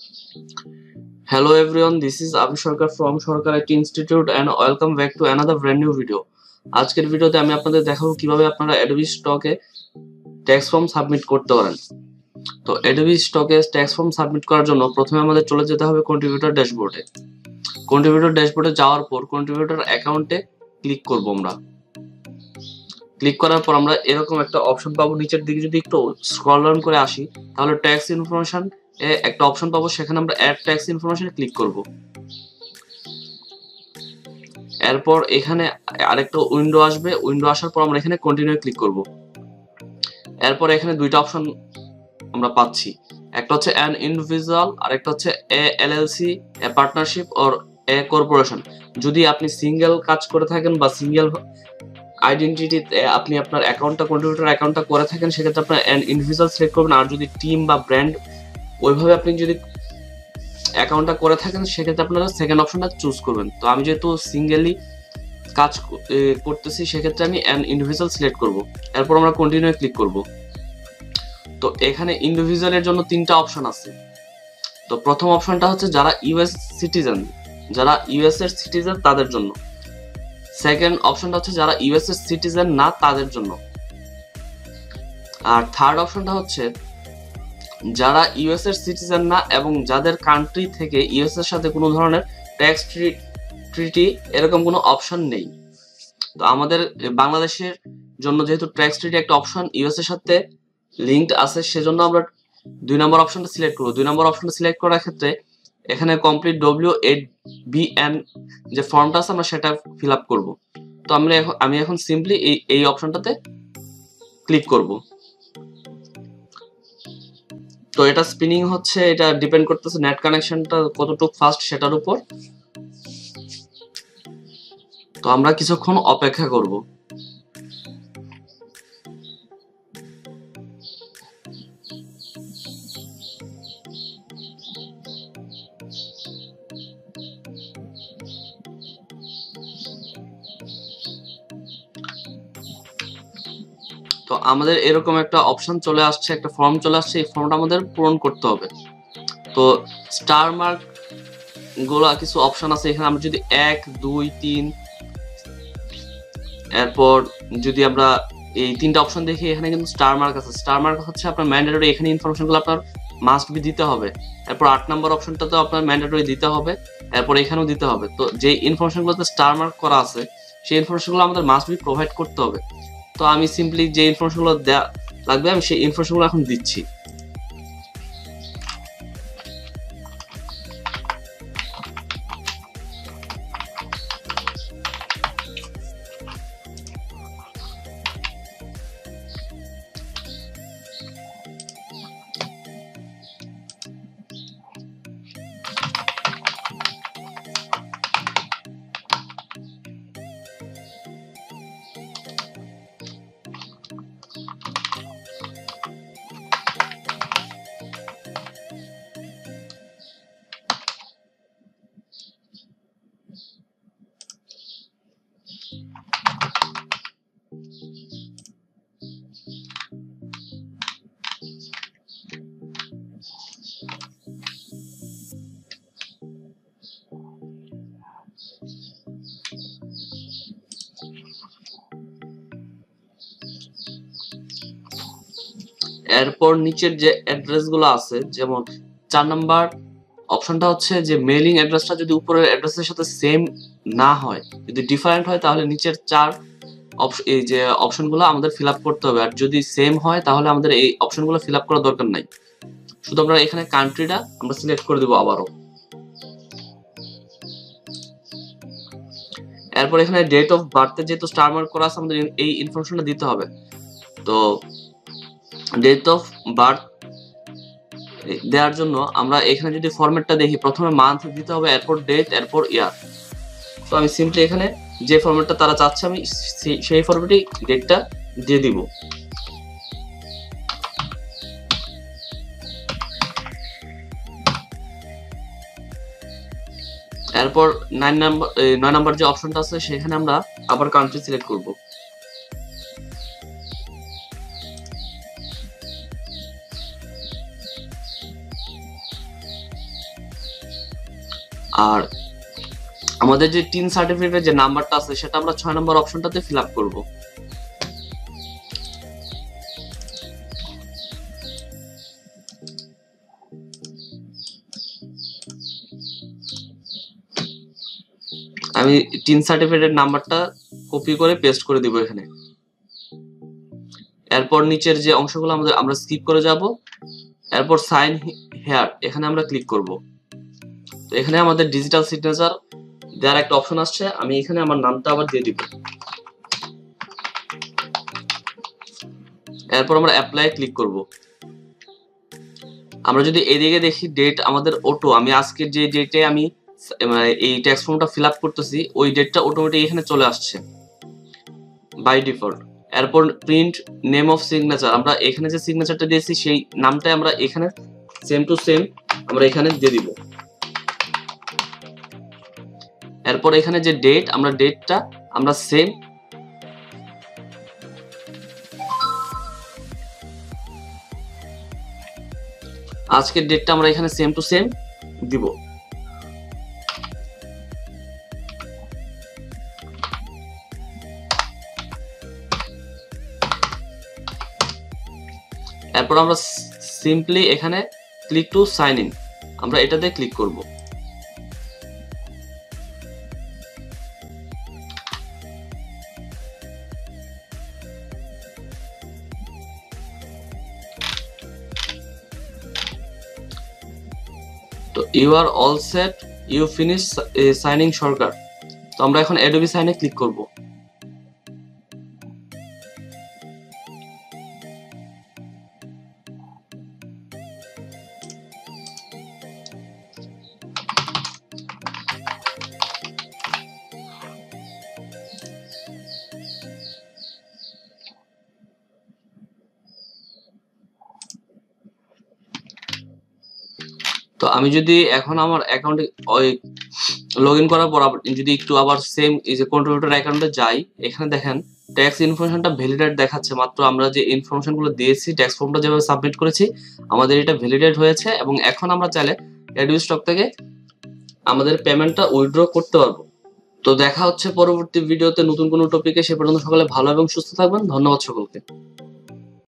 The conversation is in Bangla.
Hello everyone, this is Abhi Sarkar from Sarkar IT Institute and welcome back to another brand new video. আজকের ভিডিওতে আমি আপনাদের দেখাবো কিভাবে আপনারা Adobe Stock এ ট্যাক্স ফর্ম সাবমিট করতে পারেন। তো Adobe Stock এ ট্যাক্স ফর্ম সাবমিট করার জন্য প্রথমে আমাদের চলে যেতে হবে কন্ট্রিবিউটর ড্যাশবোর্ডে। কন্ট্রিবিউটর ড্যাশবোর্ডে যাওয়ার পর কন্ট্রিবিউটর অ্যাকাউন্টে ক্লিক করব আমরা। ক্লিক করার পর আমরা এরকম একটা অপশন পাবো, নিচের দিকে যদি একটু স্ক্রল ডাউন করে আসি তাহলে ট্যাক্স ইনফরমেশন এ একটা অপশন পাবো, সেখানে আমরা অ্যাড ট্যাক্স ইনফরমেশনে ক্লিক করব। এরপর এখানে আরেকটা উইন্ডো আসবে, উইন্ডো আসার পর আমরা এখানে কন্টিনিউ ক্লিক করব। এরপর এখানে দুইটা অপশন আমরা পাচ্ছি, একটা হচ্ছে অ্যান ইন্ডিভিজুয়াল আর একটা হচ্ছে a LLC, a partnership or a corporation. যদি আপনি সিঙ্গেল কাজ করে থাকেন বা সিঙ্গেল আইডেন্টিটিতে আপনি আপনার অ্যাকাউন্টটা কন্ট্রিবিউটর অ্যাকাউন্টটা করে থাকেন, সেক্ষেত্রে আপনার অ্যান ইন্ডিভিজুয়াল সিলেক্ট করবেন। আর যদি টিম বা ব্র্যান্ড ওইভাবে আপনি যদি অ্যাকাউন্টটা করে থাকেন সেক্ষেত্রে আপনারা সেকেন্ড অপশনটা চুজ করবেন। তো আমি যেহেতু সিঙ্গেলি কাজ করতেছি সেক্ষেত্রে আমি অ্যান ইন্ডিভিজুয়াল সিলেক্ট করব। এরপর আমরা কন্টিনিউ ক্লিক করব। তো এখানে ইন্ডিভিজুয়ালের জন্য তিনটা অপশন আছে। তো প্রথম অপশনটা হচ্ছে যারা ইউএস সিটিজেন, যারা ইউএস এর সিটিজেন তাদের জন্য। সেকেন্ড অপশনটা হচ্ছে যারা ইউএস এর সিটিজেন না তাদের জন্য। আর থার্ড অপশনটা হচ্ছে যারা ইউএস এর সিটিজেন না এবং যাদের কান্ট্রি থেকে ইউএস এর সাথে কোনো ধরনের ট্যাক্স ট্রিটি এরকম কোনো অপশন নেই। তো আমাদের বাংলাদেশের জন্য যেহেতু ট্যাক্স ট্রিটি একটা অপশন ইউএস এর সাথে লিঙ্কড আছে, সেজন্য আমরা 2 নম্বর অপশনটা সিলেক্ট করব। 2 নম্বর অপশনটা সিলেক্ট করার ক্ষেত্রে এখানে কমপ্লিট W8BN যে ফর্মটা আছে আমরা সেটা ফিল আপ করব। তো আমি এখন সিম্পলি এই অপশনটাতে ক্লিক করব। তো এটা স্পিনিং হচ্ছে, এটা ডিপেন্ড করতেছে নেট কানেকশনটা কতটুকু ফাস্ট সেটার উপর। তো আমরা কিছুক্ষণ অপেক্ষা করব। তো আমাদের এরকম একটা অপশন চলে আসছে, একটা ফর্ম চলে আসছে, এই ফর্মটা আমাদের পূরণ করতে হবে। তো স্টার মার্ক গুলা কিছু অপশন আছে, এখানে আমরা যদি 1 2 3 এরপর যদি আমরা এই তিনটা অপশন দেখি, এখানে কিন্তু স্টার মার্ক আছে। স্টার মার্ক হচ্ছে আপনার ম্যান্ডেটরি, এখানে ইনফরমেশনগুলো আপনার মাস্ট বি দিতে হবে। এরপর 8 নম্বর অপশনটাতে আপনার ম্যান্ডেটরি দিতে হবে, এরপর এখানেও দিতে হবে। তো যে ইনফরমেশনগুলোতে স্টার মার্ক করা আছে সেই ইনফরমেশনগুলো আমাদের মাস্ট বি প্রোভাইড করতে হবে। তো আমি সিম্পলি যে ইনফরমেশনগুলো দেয়া লাগবে আমি সেই ইনফরমেশনগুলো এখন দিচ্ছি। এরপর নিচের যে অ্যাড্রেসগুলো আছে, যেমন 4 নাম্বার অপশনটা হচ্ছে যে মেইলিং অ্যাড্রেসটা যদি উপরের অ্যাড্রেসের সাথে সেম না হয়, যদি ডিফারেন্ট হয় তাহলে নিচের 4 এই যে অপশনগুলো আমাদের ফিল আপ করতে হবে। আর যদি সেম হয় তাহলে আমাদের এই অপশনগুলো ফিল আপ করার দরকার নাই, শুধু আমরা এখানে কান্ট্রিটা আমরা সিলেক্ট করে দেবো আবারও। এরপর এখানে ডেট অফ বার্থে যেহেতু স্টার মার্ক করা আছে আমাদের এই ইনফরমেশনটা দিতে হবে। তো ডেট অফ বার্থ দেওয়ার জন্য আমরা এখানে যদি ফরম্যাটটা দেখি, প্রথমে মান্থ দিতে হবে, এরপর ডেট, এরপর ইয়ার। তো আমি সিম্পলি এখানে যে ফরম্যাটটা তারা চাচ্ছে আমি সেই ফরম্যাটেই ডেটটা দিয়ে দিব। এরপর 9 নাম্বার যে অপশনটা আছে সেখানে আমরা আবার কান্ট্রি সিলেক্ট করব। আর আমাদের যে টিন সার্টিফিকেটের যে নাম্বারটা আছে সেটা আমরা 6 নম্বর অপশনটাতে ফিল আপ করবো। আমি টিন সার্টিফিকেটের নাম্বারটা কপি করে পেস্ট করে দিব এখানে। এরপর নিচের যে অংশগুলো আমরা স্কিপ করে যাব। এরপর সাইন হেয়ার এখানে আমরা ক্লিক করব। তো এখানে আমাদের ডিজিটাল সিগনেচার দেওয়ার একটা অপশন আসছে, আমি এখানে আমার নামটা আবার দিয়ে দিব। এরপর আমরা অ্যাপ্লাই ক্লিক করব। আমরা যদি এদিকে দেখি ডেট আমাদের অটো, আমি আজকের যে ডেটে আমি এই ট্যাক্স ফর্মটা ফিল আপ করতেছি ওই ডেটটা অটোমেটিক এখানে চলে আসছে বাই ডিফল্ট। এরপর প্রিন্ট নেম অফ সিগনেচার, আমরা এখানে যে সিগনেচারটা দিয়েছি সেই নামটাই আমরা এখানে সেম টু সেম আমরা এখানে দিয়ে দিব। এরপর এখানে যে ডেট, আমরা ডেটটা আমরা সেম আজকের ডেটটা আমরা এখানে সেম টু সেম দিব। এরপর আমরা সিম্পলি এখানে ক্লিক টু সাইন ইন, আমরা এটাতে ক্লিক করব। তো you are all set, you finish signing shortcut. তো আমরা এখন অ্যাডোবি সাইনে ক্লিক করব। তো আমি যদি এখন আমার অ্যাকাউন্টে লগ ইন করার পর যদি একটু আবার সেম এই যে কন্ট্রিবিউটর অ্যাকাউন্টে যাই, এখানে দেখেন ট্যাক্স ইনফরমেশনটা ভ্যালিডেট দেখাচ্ছে। মাত্র আমরা যে ইনফরমেশনগুলো দিয়েছি ট্যাক্স ফর্মটা যেভাবে সাবমিট করেছি আমাদের এটা ভ্যালিডেট হয়েছে, এবং এখন আমরা চাইলে অ্যাডোবি স্টক থেকে আমাদের পেমেন্টটা উইথড্র করতে পারবো। তো দেখা হচ্ছে পরবর্তী ভিডিওতে নতুন কোনো টপিকে। সে পর্যন্ত সকলে ভালো এবং সুস্থ থাকবেন। ধন্যবাদ সকলকে।